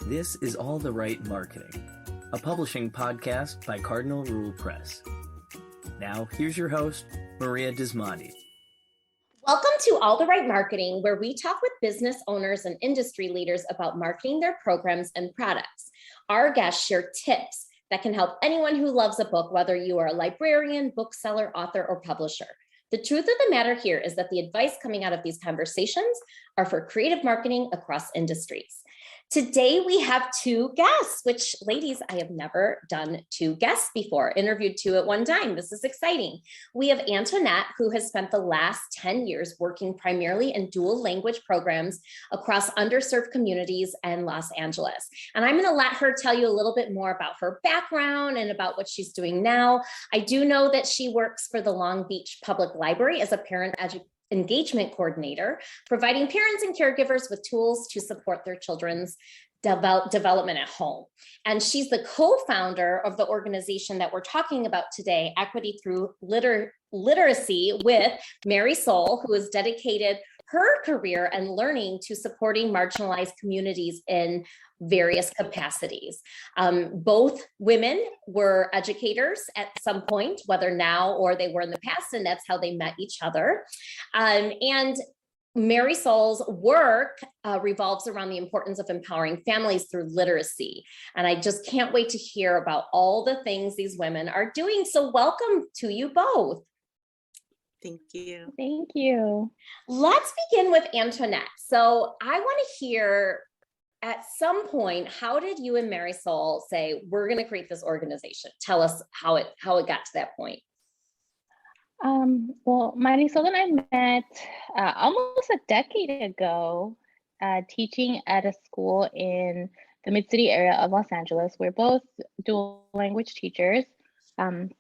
This is All the Right Marketing, a publishing podcast by Cardinal Rule Press. Now, here's your host, Maria Dismondy. Welcome to All the Right Marketing, where we talk with business owners and industry leaders about marketing their programs and products. Our guests share tips that can help anyone who loves a book, whether you are a librarian, bookseller, author, or publisher. The truth of the matter here is that the advice coming out of these conversations are for creative marketing across industries. Today, we have two guests, which, ladies, I have never done two guests before, interviewed two at one time. This is exciting. We have Antonette, who has spent the last 10 years working primarily in dual language programs across underserved communities in Los Angeles. And I'm going to let her tell you a little bit more about her background and about what she's doing now. I do know that she works for the Long Beach Public Library as a parent engagement coordinator, providing parents and caregivers with tools to support their children's development at home. And she's the co-founder of the organization that we're talking about today, Equity Through Literacy, with Marysol, who has dedicated her career and learning to supporting marginalized communities in various capacities. Both women were educators at some point, whether now or they were in the past, and that's how they met each other. And Marysol's work revolves around the importance of empowering families through literacy. And I just can't wait to hear about all the things these women are doing. So welcome to you both. Thank you. Thank you. Let's begin with Antonette. So I want to hear, at some point, how did you and Marysol say, we're going to create this organization? Tell us how it got to that point. Well, Marysol and I met almost a decade ago, teaching at a school in the Mid-City area of Los Angeles. We're both dual language teachers, and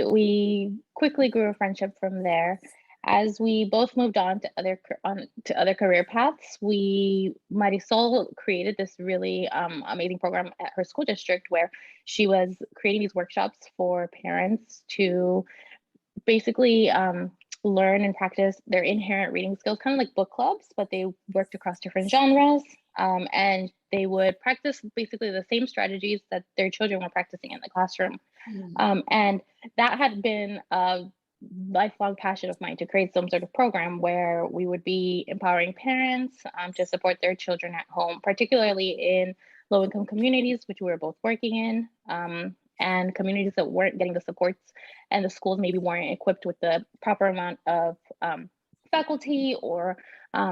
we quickly grew a friendship from there. As we both moved on to other career paths, Marysol created this really amazing program at her school district where she was creating these workshops for parents to basically learn and practice their inherent reading skills, kind of like book clubs, but they worked across different genres, and they would practice basically the same strategies that their children were practicing in the classroom. And that had been a lifelong passion of mine, to create some sort of program where we would be empowering parents to support their children at home, particularly in low-income communities, which we were both working in, and communities that weren't getting the supports, and the schools maybe weren't equipped with the proper amount of faculty or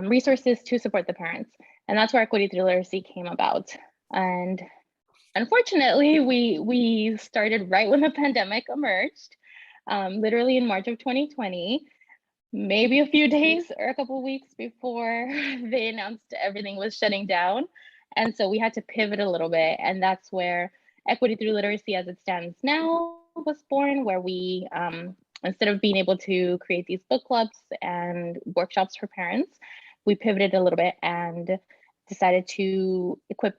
resources to support the parents. And that's where Equity Through Literacy came about. And unfortunately, we started right when the pandemic emerged, literally in March of 2020, maybe a few days or a couple of weeks before they announced everything was shutting down. And so we had to pivot a little bit. And that's where Equity Through Literacy, as it stands now, was born, where we, instead of being able to create these book clubs and workshops for parents, we pivoted a little bit and decided to equip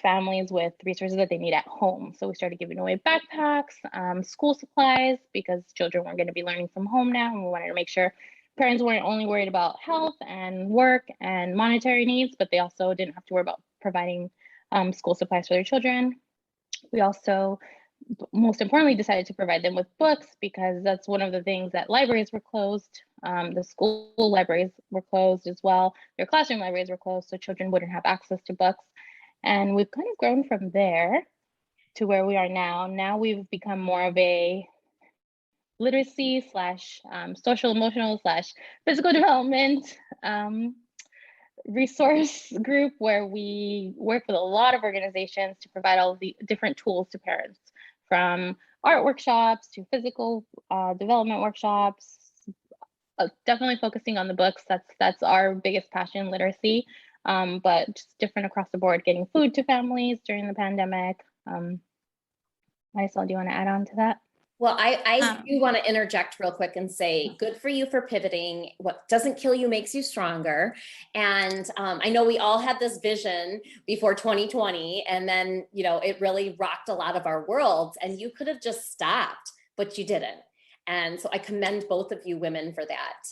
families with resources that they need at home. So we started giving away backpacks, school supplies, because children were going to be learning from home now, and we wanted to make sure parents weren't only worried about health and work and monetary needs, but they also didn't have to worry about providing school supplies for their children. We also, most importantly, decided to provide them with books, because that's one of the things that libraries were closed. The school libraries were closed as well. Their classroom libraries were closed, so children wouldn't have access to books. And we've kind of grown from there to where we are now. Now we've become more of a literacy / social emotional / physical development resource group, where we work with a lot of organizations to provide all of the different tools to parents, from art workshops to physical development workshops, definitely focusing on the books. That's our biggest passion, literacy, but just different across the board, getting food to families during the pandemic. Marysol, do you want to add on to that? Well, I do want to interject real quick and say, good for you for pivoting. What doesn't kill you makes you stronger. And I know we all had this vision before 2020, and then, it really rocked a lot of our worlds, and you could have just stopped, but you didn't. And so I commend both of you women for that,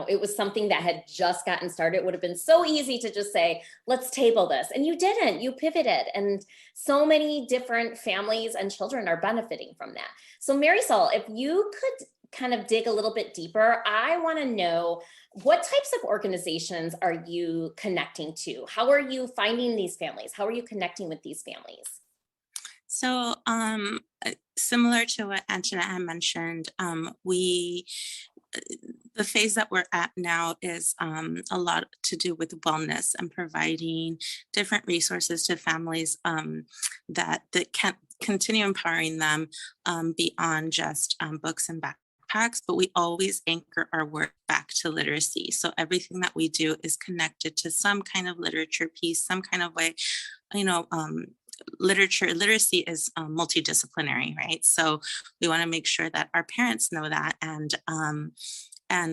it was something that had just gotten started. It would have been so easy to just say, let's table this. And you didn't, you pivoted. And so many different families and children are benefiting from that. So Marysol, if you could kind of dig a little bit deeper, I want to know, what types of organizations are you connecting to? How are you finding these families? How are you connecting with these families? So similar to what Antonette had mentioned, the phase that we're at now is a lot to do with wellness and providing different resources to families that can continue empowering them beyond just books and backpacks, but we always anchor our work back to literacy. So everything that we do is connected to some kind of literature piece, some kind of way, literacy is multidisciplinary, right? So we want to make sure that our parents know that and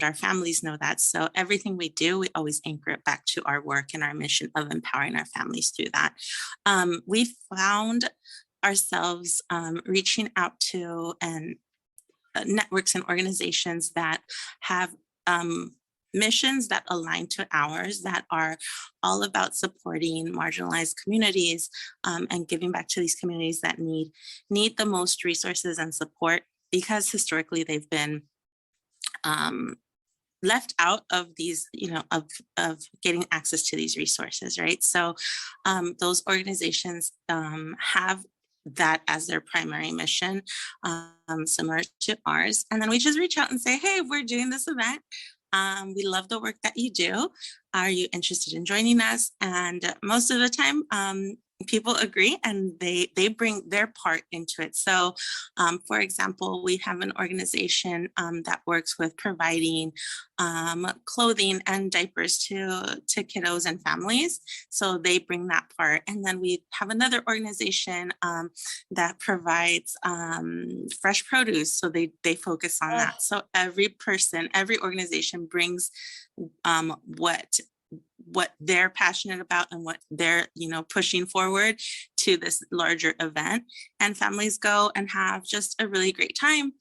our families know that. So everything we do, we always anchor it back to our work and our mission of empowering our families through that. We found ourselves reaching out to networks and organizations that have missions that align to ours, that are all about supporting marginalized communities and giving back to these communities that need the most resources and support, because historically they've been left out of these, of getting access to these resources, right? So those organizations have that as their primary mission, similar to ours. And then we just reach out and say, hey, we're doing this event. We love the work that you do. Are you interested in joining us? And most of the time, people agree and they bring their part into it. So, for example, we have an organization that works with providing clothing and diapers to kiddos and families. So they bring that part. And then we have another organization that provides fresh produce. So they focus on that. So every organization brings what they're passionate about and what they're pushing forward to this larger event, and families go and have just a really great time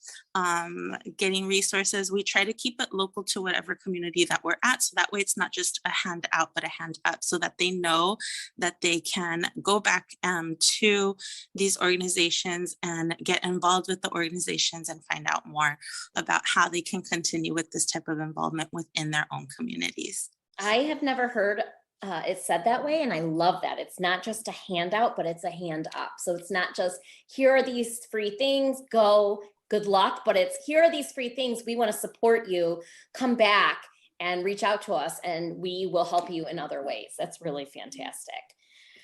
getting resources. We try to keep it local to whatever community that we're at, so that way it's not just a hand out but a hand up, so that they know that they can go back to these organizations and get involved with the organizations and find out more about how they can continue with this type of involvement within their own communities. I have never heard it said that way, and I love that. It's not just a handout, but it's a hand up. So it's not just, here are these free things, go, good luck, but it's, here are these free things, we want to support you, come back and reach out to us and we will help you in other ways. That's really fantastic.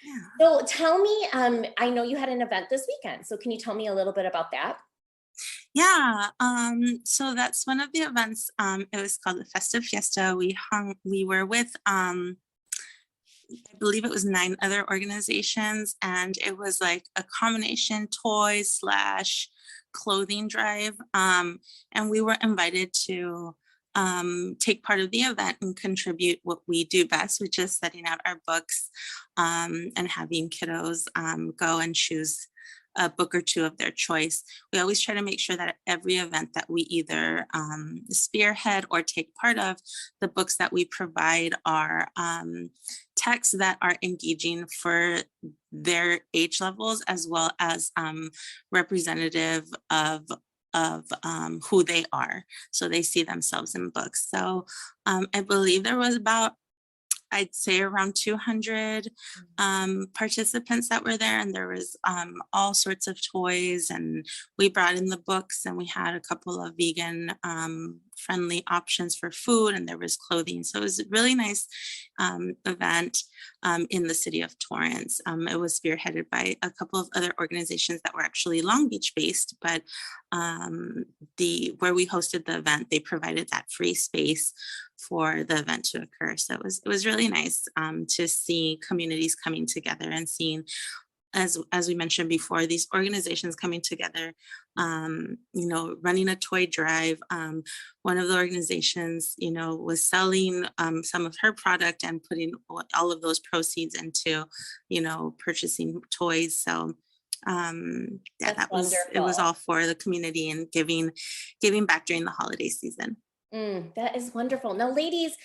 Yeah. So tell me, I know you had an event this weekend, so can you tell me a little bit about that? Yeah, so that's one of the events. It was called the Festive Fiesta. We were with, I believe it was 9 other organizations, and it was like a combination toys / clothing drive. And we were invited to take part of the event and contribute what we do best, which is setting out our books and having kiddos go and choose a book or 2 of their choice. We always try to make sure that at every event that we either spearhead or take part of, the books that we provide are texts that are engaging for their age levels, as well as representative of who they are, so they see themselves in books. So I believe there was about, I'd say around 200 participants that were there, and there was all sorts of toys, and we brought in the books, and we had a couple of vegan friendly options for food, and there was clothing. So it was a really nice event in the city of Torrance. It was spearheaded by a couple of other organizations that were actually Long Beach based, but where we hosted the event, they provided that free space for the event to occur. So it was really nice to see communities coming together and seeing, as we mentioned before, these organizations coming together, running a toy drive. One of the organizations, was selling some of her product and putting all of those proceeds into, purchasing toys. So Yeah, That's it was wonderful. all for the community and giving back during the holiday season. That is wonderful. Now, ladies,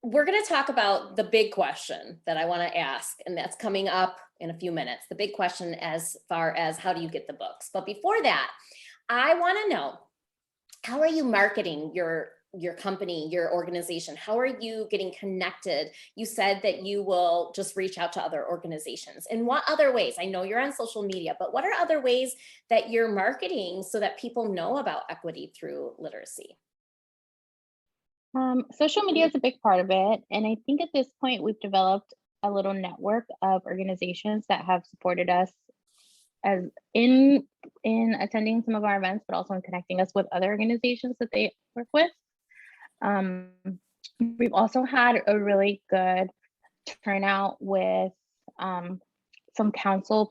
we're going to talk about the big question that I want to ask, and that's coming up in a few minutes. The big question as far as how do you get the books? But before that, I want to know, how are you marketing your company, your organization? How are you getting connected? You said that you will just reach out to other organizations. In what other ways? I know you're on social media, but what are other ways that you're marketing so that people know about equity through literacy? Social media is a big part of it. And I think at this point, we've developed a little network of organizations that have supported us as in attending some of our events, but also in connecting us with other organizations that they work with. We've also had a really good turnout with some council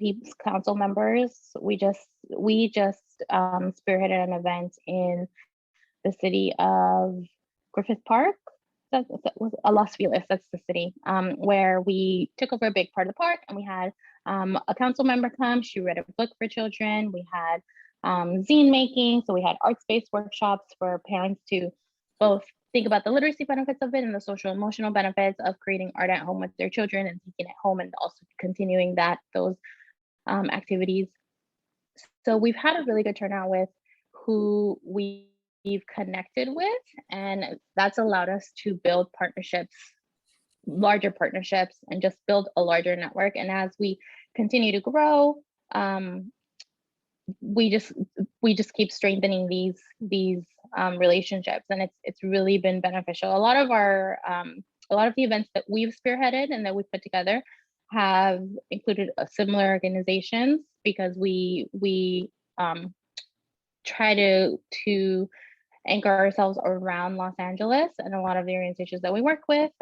members. We just spearheaded an event in the city of Griffith Park. That was Los Feliz, that's the city, where we took over a big part of the park, and we had a council member come. She read a book for children. We had zine making, so we had art-based workshops for parents to both think about the literacy benefits of it and the social emotional benefits of creating art at home with their children and taking it home, and also continuing those activities. So we've had a really good turnout with who we've connected with, and that's allowed us to build larger partnerships, and just build a larger network. And as we continue to grow, we just keep strengthening these relationships, and it's really been beneficial. A lot of the events that we've spearheaded and that we've put together have included similar organizations, because we try to anchor ourselves around Los Angeles, and a lot of the organizations that we work with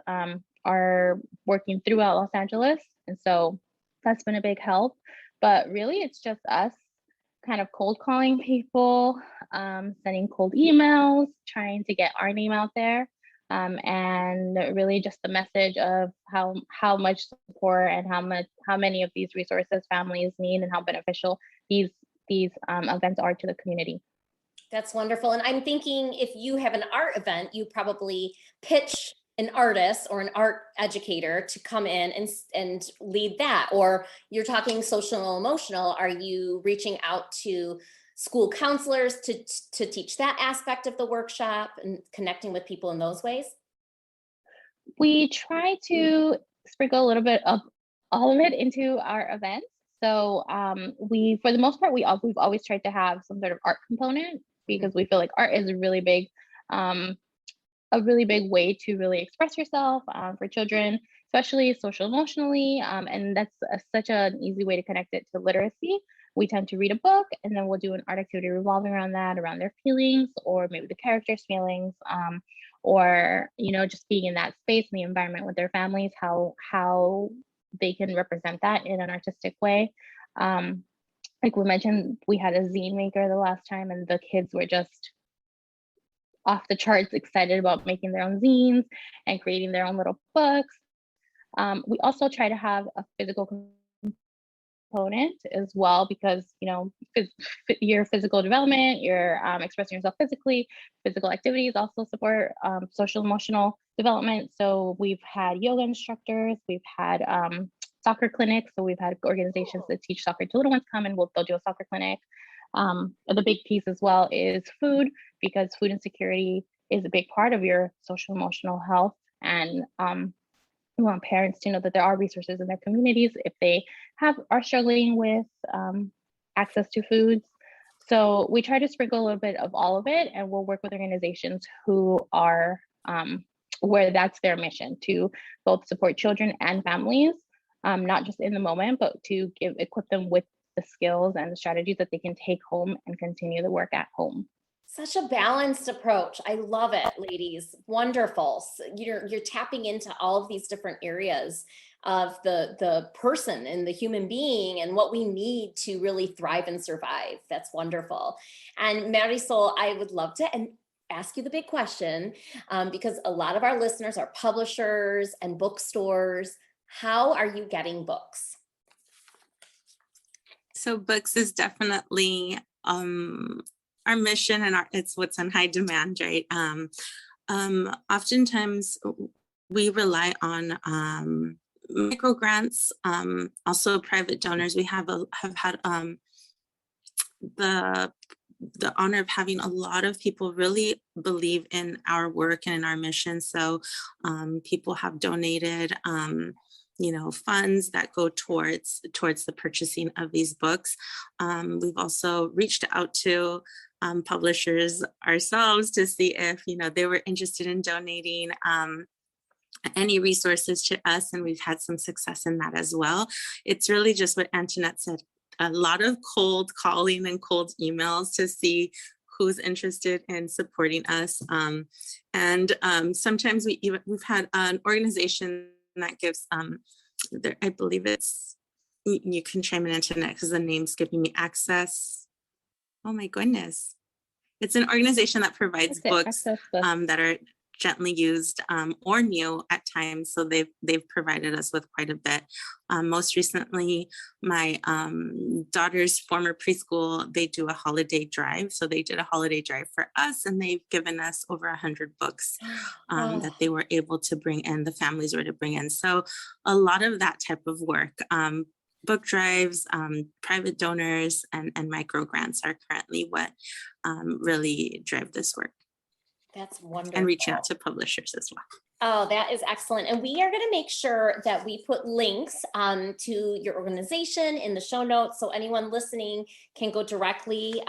are working throughout Los Angeles, and so that's been a big help. But really, it's just us kind of cold calling people, sending cold emails, trying to get our name out there, and really just the message of how much support and how many of these resources families need, and how beneficial these events are to the community. That's wonderful. And I'm thinking, if you have an art event, you probably pitch an artist or an art educator to come in and lead that. Or you're talking social and emotional. Are you reaching out to school counselors to teach that aspect of the workshop and connecting with people in those ways? We try to sprinkle a little bit of all of it into our events. So for the most part, we've always tried to have some sort of art component, because we feel like art is a really big way to really express yourself for children, especially social emotionally. And that's such an easy way to connect it to literacy. We tend to read a book, and then we'll do an art activity revolving around that, around their feelings, or maybe the characters' feelings, or just being in that space, in the environment with their families, how they can represent that in an artistic way. Like we mentioned, we had a zine maker the last time, and the kids were just off the charts excited about making their own zines and creating their own little books. We also try to have a physical component as well, because your physical development, you're expressing yourself physically. Physical activities also support social emotional development. So we've had yoga instructors, we've had soccer clinics. So we've had organizations that teach soccer to little ones come, and they'll do a soccer clinic. The big piece as well is food, because food insecurity is a big part of your social emotional health. And we want parents to know that there are resources in their communities if they are struggling with access to foods. So we try to sprinkle a little bit of all of it, and we'll work with organizations who are where that's their mission, to both support children and families, not just in the moment, but to equip them with the skills and the strategies that they can take home and continue the work at home. Such a balanced approach. I love it, ladies. Wonderful. So you're tapping into all of these different areas of the person and the human being and what we need to really thrive and survive. That's wonderful. And Marysol, I would love to ask you the big question, because a lot of our listeners are publishers and bookstores. How are you getting books? So books is definitely our mission, and it's what's on high demand, right? Oftentimes we rely on micro grants, also private donors. We have had the honor of having a lot of people really believe in our work and in our mission. So people have donated funds that go towards the purchasing of these books. We've also reached out to publishers ourselves to see if they were interested in donating any resources to us, and we've had some success in that as well. It's really just what Antonette said, a lot of cold calling and cold emails to see who's interested in supporting us. And sometimes we've had an organization that gives, I believe it's, you can chime in, Antonette, because the name's giving me access. Oh my goodness. It's an organization that provides books that are gently used or new at times. So they've provided us with quite a bit. Most recently, my daughter's former preschool, they do a holiday drive. So they did a holiday drive for us, and they've given us over 100 books that they were able to bring in, the families were to bring in. So a lot of that type of work, book drives, private donors, and micro grants are currently what really drive this work. That's wonderful. And reaching out to publishers as well. Oh, that is excellent. And we are going to make sure that we put links to your organization in the show notes, so anyone listening can go directly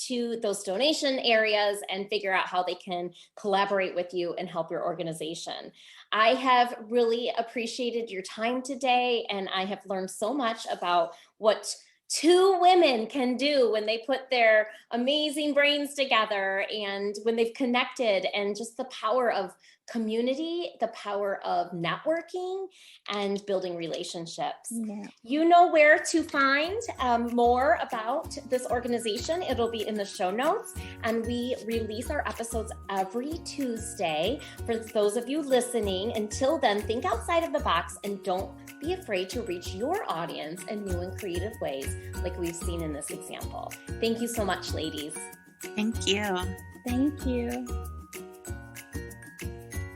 to those donation areas and figure out how they can collaborate with you and help your organization. I have really appreciated your time today, and I have learned so much about what two women can do when they put their amazing brains together and when they've connected, and just the power of community, the power of networking and building relationships. Yeah. You know where to find more about this organization. It'll be in the show notes, and we release our episodes every Tuesday for those of you listening. Until then, think outside of the box and don't be afraid to reach your audience in new and creative ways, like we've seen in this example. Thank you so much, ladies. Thank you. Thank you.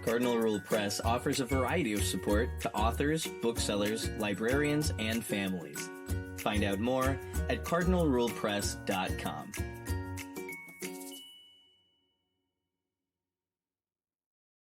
Cardinal Rule Press offers a variety of support to authors, booksellers, librarians, and families. Find out more at cardinalrulepress.com.